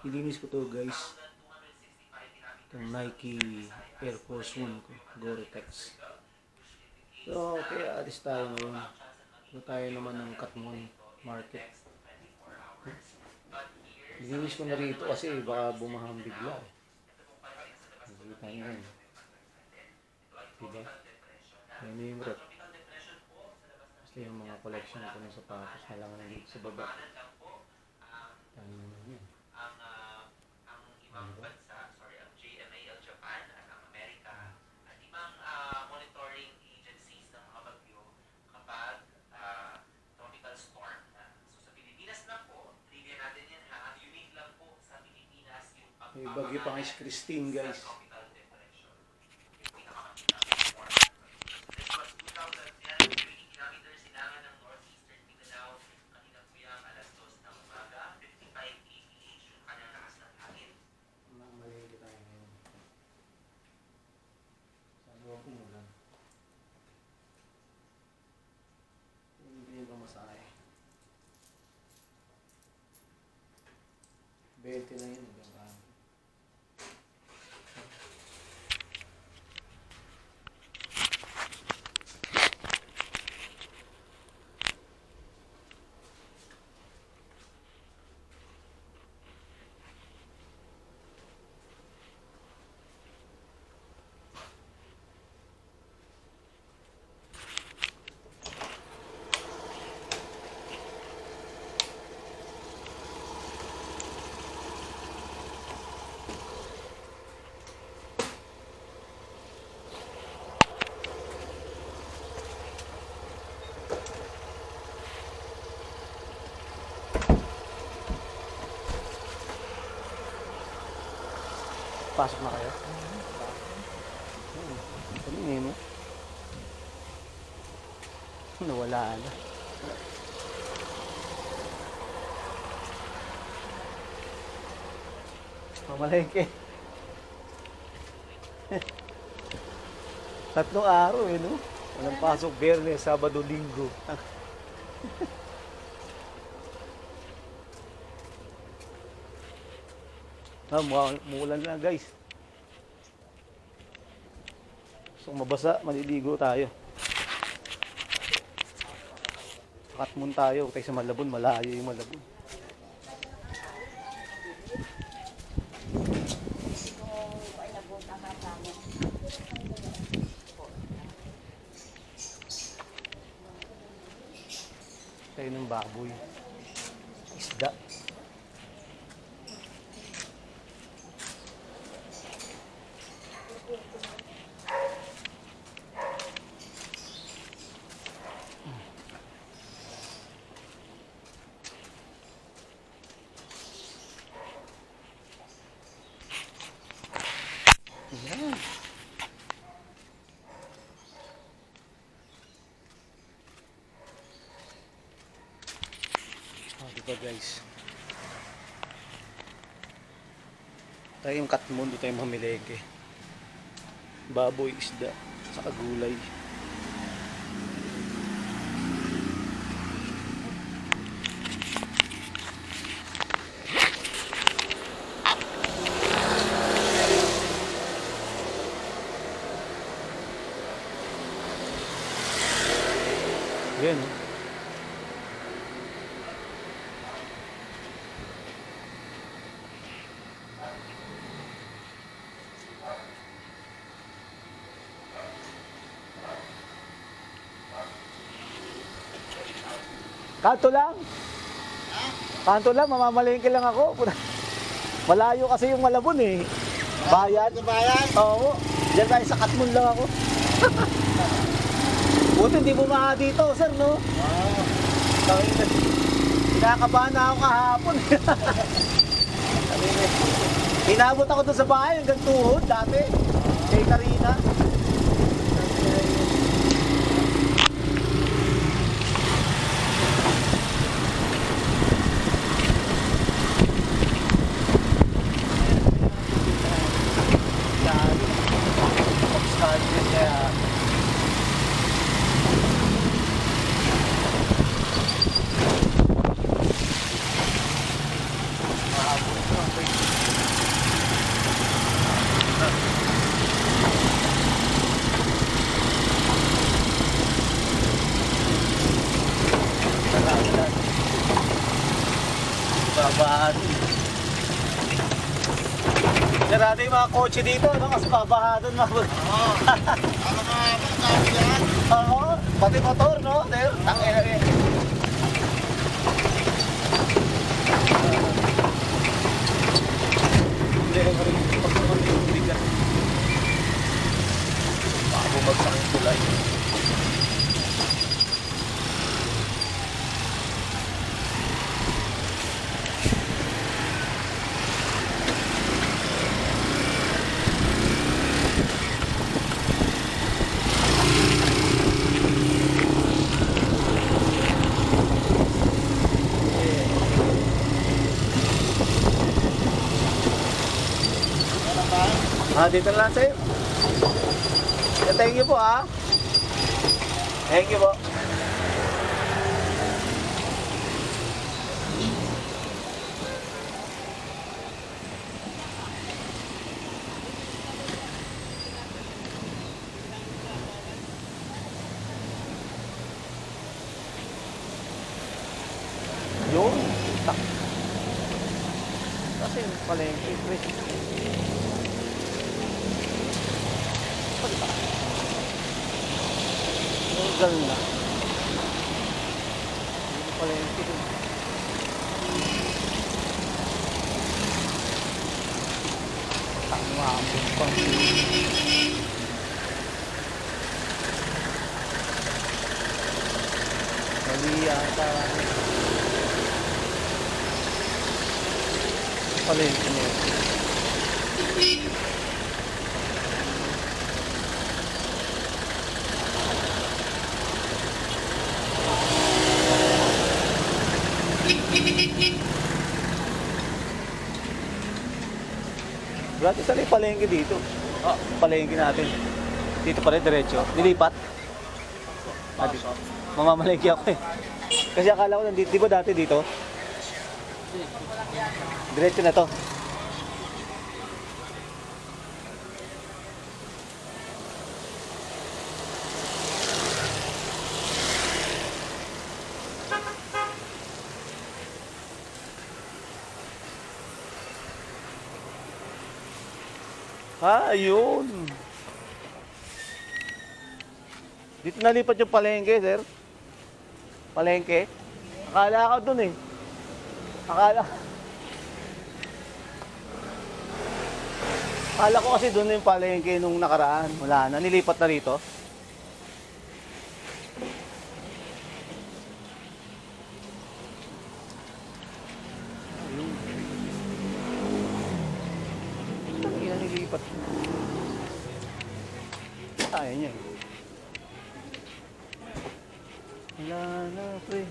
Ilinis ko to guys. Itong Nike Air Force 1 ko, Gore-Tex. So, kaya alis tayo ngayon. So, tayo naman ng Katmon Market. Ilinis ko na rito kasi baka bumahang bigla. Nakikita nyo yun. Diba? Yan yung rep. Basta yung mga collection ko ng sapatos na lang nandito sa baba. Tayo naman yun. Diba? May bagyo pang Ice Christine guys. Mamalingki tayo ngayon. Saan mo umulan? Hindi ba masahe? 20 na yun. Pasok na kayo? Tingin mo. Nawala na. Pamalengke. 3 araw eh, no? Walang pasok, Biyernes, Sabado, Linggo. Muulan na guys. So mabasa, maliligo tayo. Katmon tayo, tayo sa Malabon, malayo yung Malabon. Tayo ng baboy. Isda. Yan. Diba guys? Tayo yung Katmon, doon tayo mamileke. Baboy, isda, saka gulay. Yan. Kanto lang? Kanto lang, mamamalingki lang ako. Malayo kasi yung Malabon eh. Bayan. Bayan? Oo. Diyan tayo sa Katmon lang ako. Buti hindi bumaka dito, sir, no? Oo. Kinakabahan na ako kahapon. Inabot ako doon sa bahay hanggang tuhod dati. Kay Karina. Mahapon ito ang Babahan. Sarado yung mga kotse dito, no? Kasi babaha doon. Oo. Ano nga ba? Sabi yan. Oo, pati motor, no? Tangina rin. Hindi ko rin pagkakas yung bigat. Baka bumagsak yung tulay. Dito na lang sa'yo. Thank you po, ha. Thank you po. Yun. Tak. Kasi palengke, Chris. Gal na. Hindi pala yung tito. Tama ang pang. Mali yata. Pala yung tito. Gratis saan yung palengke dito? Oh, palengke natin. Dito pa rin, diretso. Dilipat. Mamamalengke ako eh. Kasi akala ko nandito, di ba dati dito? Diretso na to. Ayun. Dito nalipat yung palengke, sir. Palengke. Akala ko dun eh. Akala ko kasi dun yung palengke nung nakaraan. Wala na, nilipat na rito. Nilipat. Ayaw niya. Wala na, pre.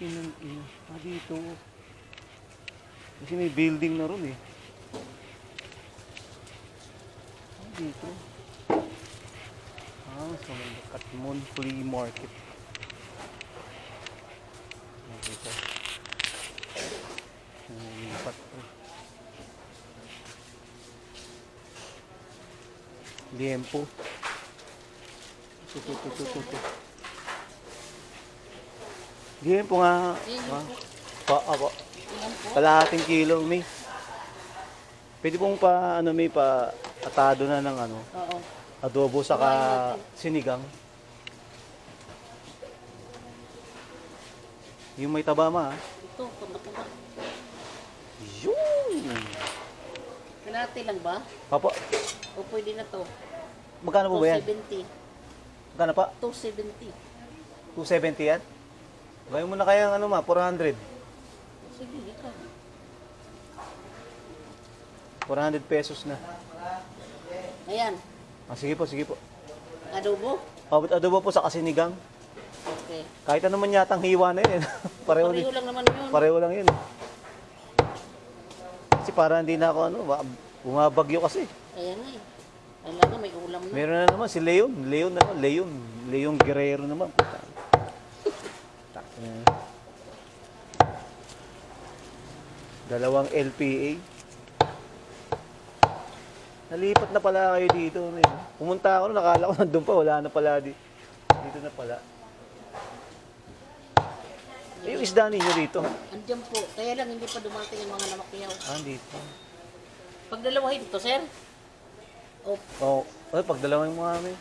Ina. Dito. Kasi may building na ron eh. Dito. Sa may Katmon Flea Market. Dito. Nilipat, pre. Liempo. Tutu. Liempo nga. Apa. Kalahating kilo, may. Pwede pong may pa atado na ng Oo. adobo saka sinigang. Yung may taba ma. Ito, taba-taba. Yun! Pinati lang ba? Papa, O pwede na to? magkano po ba yan? 270. Magkano pa? 270. 270 yan? Gawin mo na kaya 400. Sige, ikaw. 400 pesos na. Ayan. Sige po. Adobo? Adobo po sa kasinigang. Okay. Kahit ano man yatang hiwa na yun. Pareho Pareho lang naman yun. Pareho lang yun. Kasi para hindi na ako bumabagyo kasi. Ayan na eh. Kailangan may ulam na. Meron na naman si Leon. Leon Guerrero naman. Dalawang LPA. Nalipat na pala kayo dito. Pumunta ako, nakala ko nandun pa. Wala na pala dito na pala. Yung isda ninyo rito. Andiyan po. Kaya lang hindi pa dumating yung mga namakyaw. Ah, dito. Pag dalawahin ito, sir. O, Oo. Oh, ay, pag dalawang mo kami.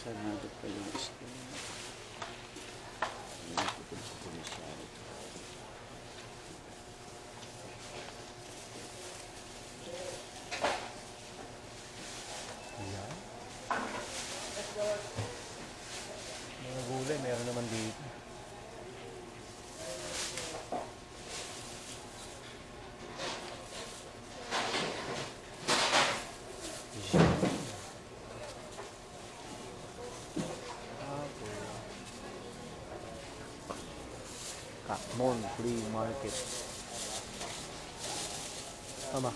Sarado pa yung isda. Ayan. Mga gulay, meron naman dito. Kakmon Flea Market. Tama.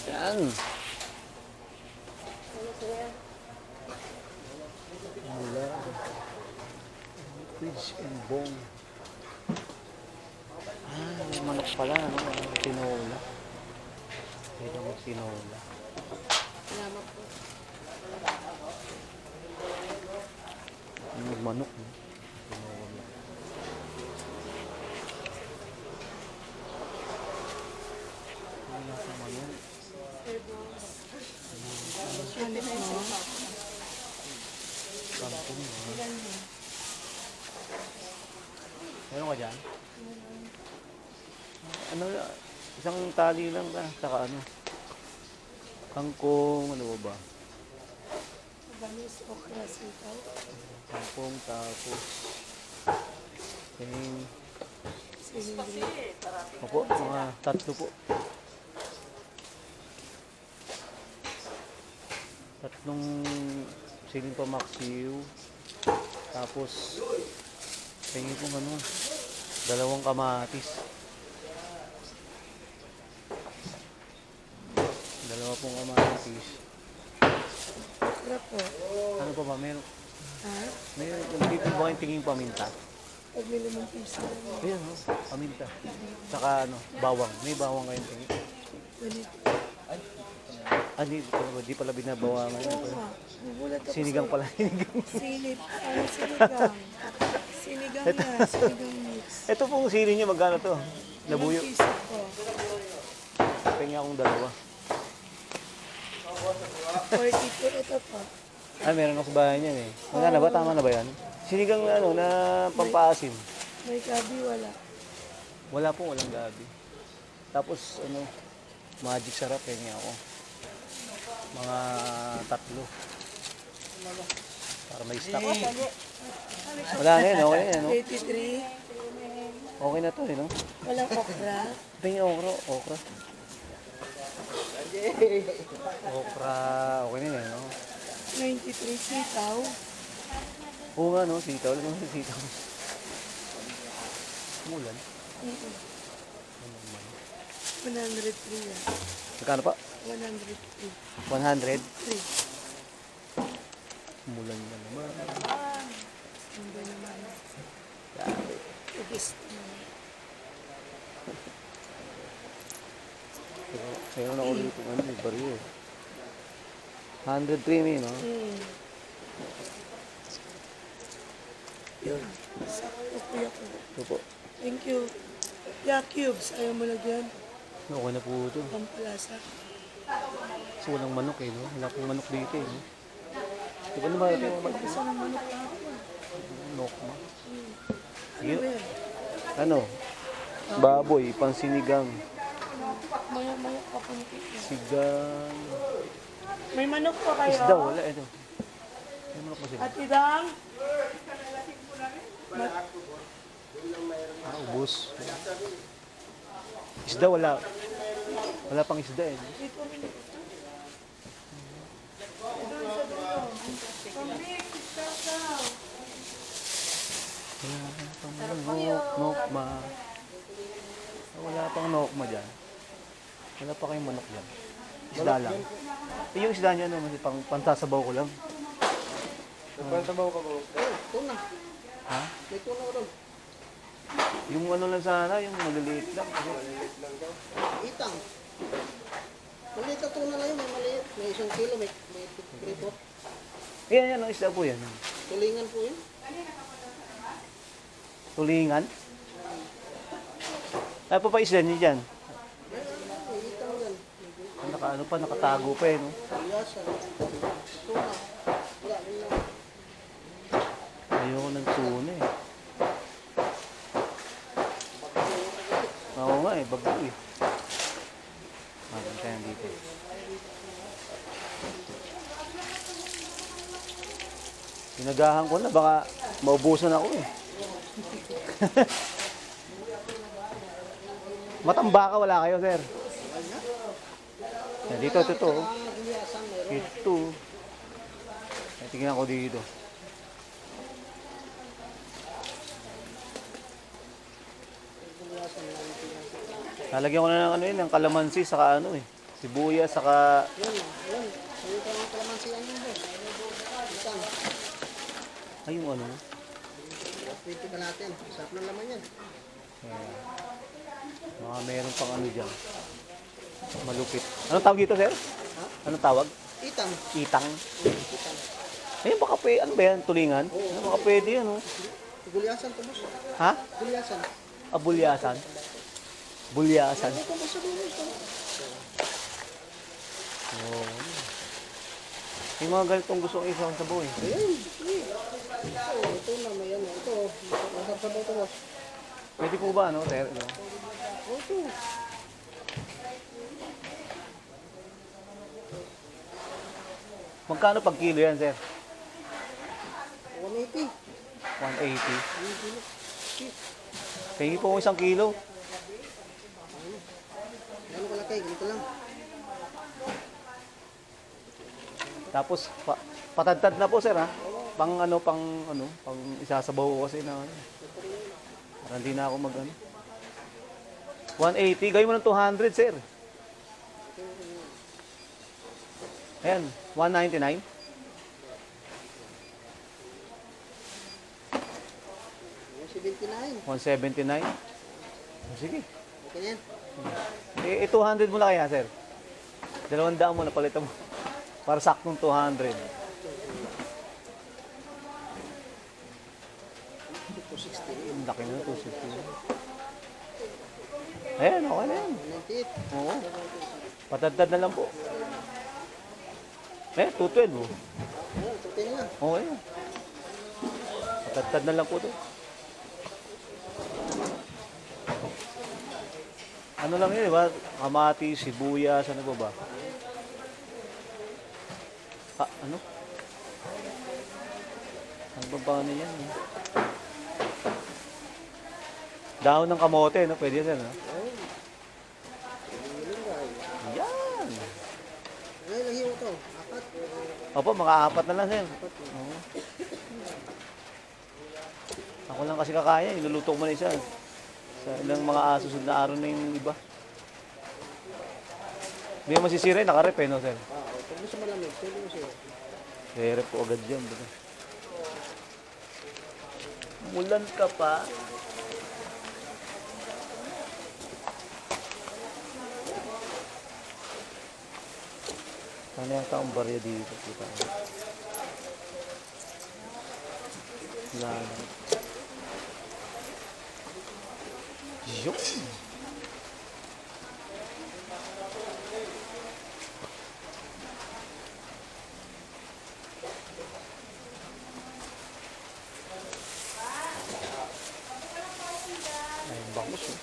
Yan. Mula. Fish and bone. Ah, may manok pala, no? Tinola. Ito mo tinola. salamat po. Yung manok, no? Tinola. Wala sa manok. Kampong, no? Meron ka dyan? Ano, isang tali lang ka, saka ano? Kangkong, ano ba ba? Banis, okra, sitaw. Kangkong, tapos tingin. Opo, mga tatlo po. Tatlong siling pamaksiw. Tapos tingin po ano, dalawang kamatis. Dalawa pong kamatis. Okra po. Ano pa ba? Meron, Ha? dito ba kayong tingin paminta? Pag may limang piso. Ayan, oh, paminta. Saka ano, bawang. May bawang kayong tingin. Ganito. Ah, di pala binabawangan. Oo nga. Nagulat ako Sinigang sa- pala. Sinigang. Silip. Ano sinigang? Sinigang na. Sinigang mix. Ito pong sili niyo, magkano to? Nabuyo. Limang piso po. Pengi akong dalawa. 40 po ito po. Ah, meron ako sa bahay niyan eh. Magkano ba? Tama na ba yan? Sinigang na ano, na pampaasim. May gabi wala. Wala pong walang gabi. Tapos ano, magic sarap pengi ako. Mga tatlo. Para may stock. Wala na yun, okay na yun, no? 83. Okay na to eh, no? Walang okra. Pengi okra, okra. Okra, okay na yun, no? 93 sitaw. Oo nga, no? Sitaw. Ano yung sitaw? Mulan. 103 yan. Magkano pa? 103. 100? 3. Mulan na naman. Hindi naman. Grabe. Ugis naman. Kaya na ulit itong ano, bariyo eh. 103 no? Yun. Sakto kuya ko. Ito po. Thank you. Yeah, cubes. Ayaw mo lagyan. Okay na po ito. Pampalasa. Kasi walang manok eh, no? Wala pong manok dito eh, no? Di ba naman ito yung manok? Gusto ng manok ako. Manok ma. Ano Yun. ba yan? Ano? Baboy, pansinigang. Maya-maya ka po nito. Sigang. May manok pa kayo? Isda, wala ito. May manok ba sila? At idang? Ah, ubos. Isda, wala. Wala pang isda eh. Dito rin. Doon sa dulo. Pambik, sitaw. Wala pang nokma. Wala pang nokma dyan. Wala pa kayong manok dyan. Isda lang. Eh, yung isda niya naman, pantasabaw ko lang. Pantabaw ka po. Tuna. Ha? May tuna ko doon. Yung ano lang sana, yung maliliit lang. Kasi, Itang. Maliit na tuna na yun. May maliit. May 1 kilo. May 3 po. yan, ang isda po yan. Tulingan po yun. Tulingan. Ay, pa isla niyo dyan. Itang yan. Ano pa, nakatago pa eh, no? Aliasan. Tuna. Wala rin lang. Ayoko ng tuna eh. Oo nga eh, bago eh. Tayo dito. Pinagahan ko na, baka maubusan ako eh. Matambaka wala kayo, sir? Yan, dito, ito. Ito. Tingnan ko dito. Lalagyan ko na ng ano yun, ng kalamansi, saka ano eh. Sibuyas, saka... Yan. Salita ng kalamansi yan yun, boss. Itang. Ay, yung ano. Pwede ka natin. Sarap ng laman yan. Ayan. Mga meron pang ano dyan. Malupit. Anong tawag dito, sir? Ha? Anong tawag? Itang. Itang. Itang. Ayun, baka pwede. Ano ba yan? Tulingan? Ano, baka pwede yan, oh. Gulyasan to, boss. Ha? Gulyasan. Abulyasan. Bulyasan. Ito, boss, sa dulo ito. Oo. Yung mga ganitong gusto kong isang sabaw eh. Ayan. Ito na, may ano. Ito, masarap sa ito, boss. Pwede po ba, ano, sir? Ano? Ito. Magkano pag kilo yan, sir? 180. 180. Tingin po kung 1 kilo. Gano'n kalaki? Ganito lang. Tapos, patadtad na po, sir, ha? Pang isasabaw ko kasi na, para hindi na ako mag, 180. Gawin mo ng 200, sir. Ayan, 199. 179. 179. Sige. Okay yan. 200 mo na kaya, sir? 200 mo na palitan mo. Para saktong 200. 260. Ang laki na, 260. Ayan, okay na yan. 198. Oo. Patadtad na lang po. 212 oh. Ayan, tutin na. Okay na. Patadtad na lang po to. Ano lang yun, di ba? Kamatis, sibuyas, ano ba? Ano? Ano ba ano yan? Dahon ng kamote, no? Pwede yan, no? Yan! Ano yung lahiyo to? Apat? Opo, mga 4 na lang, sir. Oo. Ako lang kasi kakaya, iluluto ko muna isa. Sa ilang mga susunod na araw na yung iba. Hindi mo masisira, nakarep eh, no, sir? Pag gusto malamig, pwede mo siya. Rep po agad yan. Diba? Mulan ka pa. Ano yung taong barya dito? Kita mo. Wala na. Yun. Ay, bangus eh.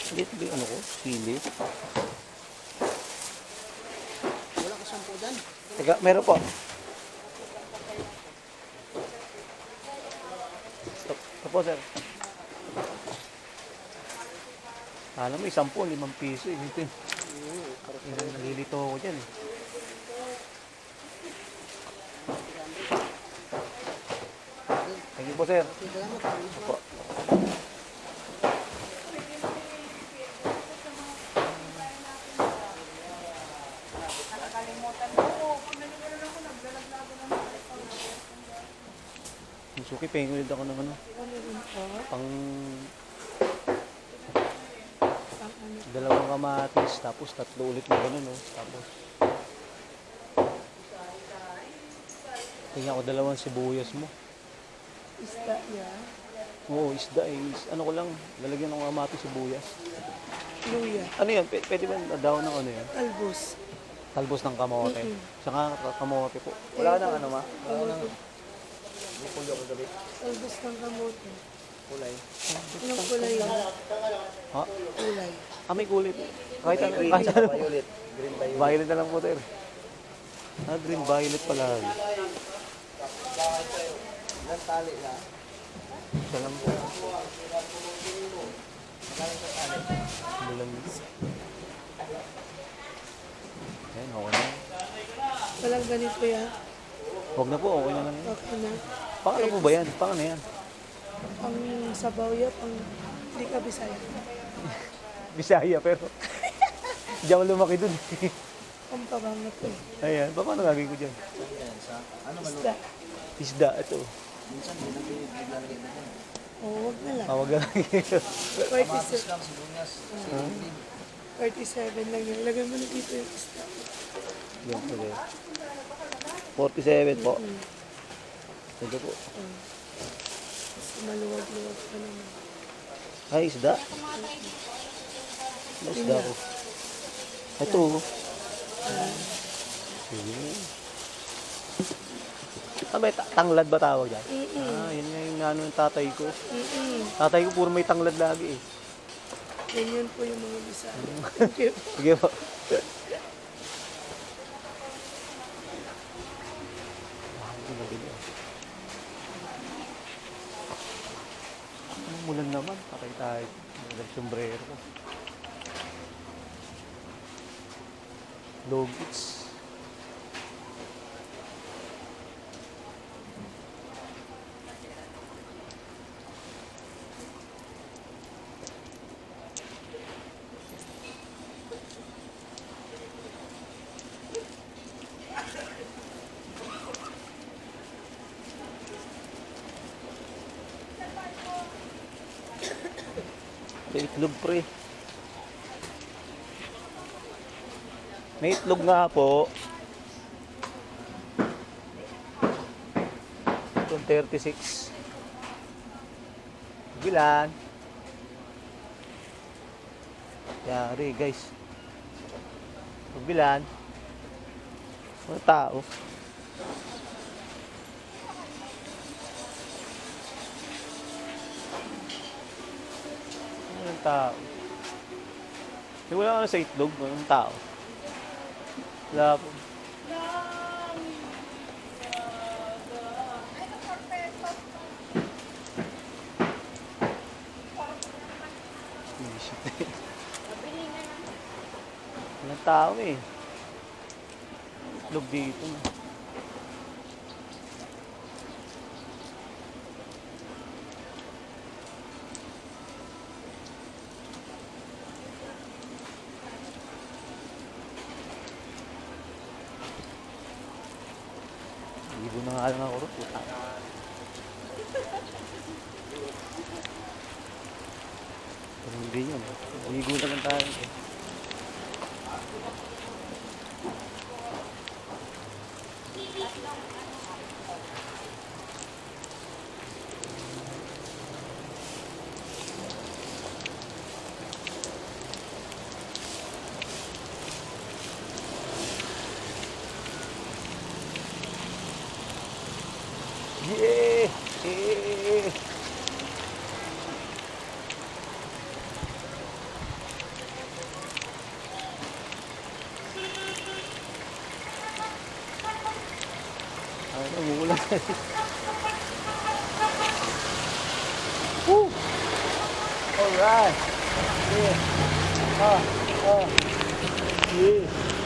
Dito ba yung ano ko? Sili? Wala ka sampo dyan. Teka, meron po. Ito po, sir. Alam mo, 10, 5 piso. Ito yun. Nalilito ako dyan eh. Thank you po, sir. Salamat. Opo. Suki, pahingin ulit ako ng ano. Pang... Ang ano Dalawang kamatis, tapos tatlo ulit na ganun, oh. Tapos, tingnan ko dalawang sibuyas mo. Isda niya. Oo, isda eh. Ano ko lang, lalagyan ng kamatis, sibuyas. Luya. Ano yan? Pwede ba daw ng ano yan? Talbos. Talbos ng kamote. Mm-mm. Saka kamote po. Wala ka ng ano ma? Kamote. May pulo ko gabi. Talbos ng kamote. Kulay. Anong kulay yun? Ha? Kulay. Ah, may kulay po. Kahit ano. Green, Kahit ano. violet. Green violet. Violet na lang po, sir. Ah, green violet pala. Ilang tali na? Isa lang po. Ano lang yun? Ayan, okay na. Walang ganito yan. Huwag na po, okay na lang yan. Okay na. Pang ano po ba yan? Pang ano yan? Ang sabaw yan, pang hindi ka Bisaya. Bisaya, pero hindi ako lumaki dun. Ang pabangat ko. Ayan, paano gagawin ko dyan? Yan, sa ano man? Isda. Isda, ito. Minsan, hindi na pinaglalagay na yan. Oo, wag na lang. Tawag na lang yun. Kamatis 47, lang, sibuyas. 47 lang yun. Lagyan mo na dito yung isda. Yan, okay. 47 po. Ito po. Mas maluwag-luwag pa naman. Ay, isda. May isda ko. Ito. Sige. Ah, may tanglad ba tawag dyan? Ah, yun nga yung ano ng tatay ko. Tatay ko puro may tanglad lagi eh. Ganyan po yung mga Bisaya. Thank you. Sige po. Anong mulan naman? Patay tayo. Nag-sombrero ko. Logits. May itlog pre. May itlog nga po. Itong 36. Bilan. Yari guys. Bilan. Mga tao. Walang tao. Di wala ka na sa itlog, walang tao. Wala po. Walang tao eh. Itlog dito na. Ibo na nga lang ako rin. Puta. Pero hindi yun. Igo na lang tayo. Yeah! Yeah! Ay, umuulan. Woo! Alright! Yeah! Yeah!